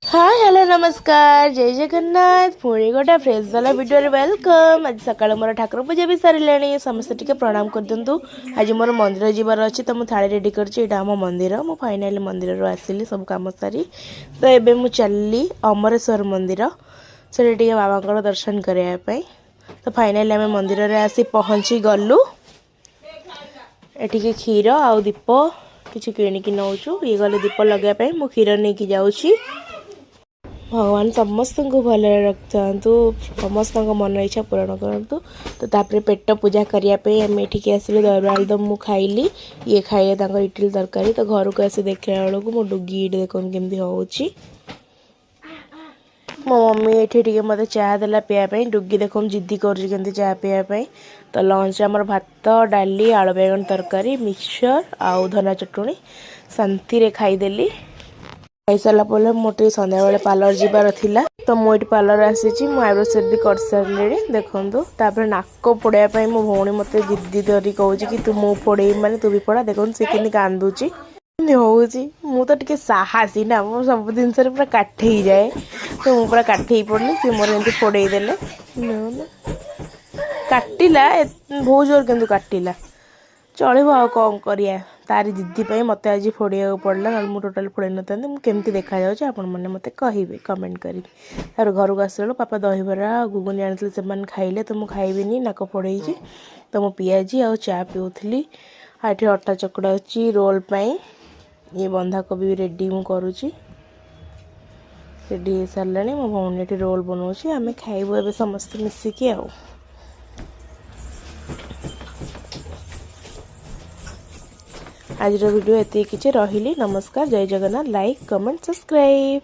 Hi hello नमस्कार जय जगन्नाथ पुणी गोटे फ्रेश वाला वीडियो वेलकम। आज सकाळ मोर ठाकुर पूजा भी सारे समस्त टिके प्रणाम कर दिंतु। आज मोर मंदिर जीवार अच्छी तो मुझे थाली रेडी कर मंदिर मु फाइनाली मंदिर आसिली सब कम सारी तो एबे मु चलली अमरेश्वर मंदिर से बाबा दर्शन करने। तो फाइनाली आम मंदिर में आसी पहुँची गलु। एटिके क्षीर आउ दीप किसी किणिकी नौचु ये गले दीप लगे मु क्षीर नहीं कि जाऊँगी। भगवान समस्त को भले रखता समस्त मन इच्छा पूरण करूँ। तो तापर पेट पूजा करने आम ये आसिलु दही आलुदम मु खाइली ये खाइले इडली तरकारी। तो घर को आसी देखला बेलू मो डुगी इट देख केमती हो मो मम्मी ये मत चाह देला पीवाई डुगी देख जिद्दी कर चाह पीवाई। तो लंच आमर भात डाली आलू बैगन तरकारी मिक्सचर आउ धनिया चटणी शांति रे खाईदेली। खाई सारा मोटे संध्या बेले पार्लर जीवार थिला तो मुझे पार्लर आसी आईब्रो सेट भी कर सारे देखूँ। तापर नाक फोड़ाई मो भौणी मत जिद्दी धरी कहूँ कि तू मु फोड़े माने तू भी फोड़ा देखो सी कि कांदुची हूँ तो टे साहसी ना मो सब जिन पूरा काठे जाए। तो मु पूरा काठे पड़नी सी मोर एमती फोड़े देले काटिला बहुत जोर किंतु काटिला चलो आ कौन करिया तारी दीदी मत आज फोड़ा पड़ा ना मुझे टोटाल फोड़े न केमती देखा जाऊँ आपण मैंने मत कहे कमेंट करी। तार घर को आस पापा दहीबरा गुगुनी आनी से खाइले तो मुझे खाइबी नाक फोड़े तो मु पियाजी आ चा पीऊली। आठ अटा चकड़ा अच्छी रोल पाई ये बंधाकोबी भी रेडी मु करुँची रेडी हो सारा मो भौणी ये रोल बनाऊँगी आम खाइबू ए समस्त मिसिकी आ। आज वीडियो एति किछि रहिली। नमस्कार जय जगन्नाथ। Like comment subscribe.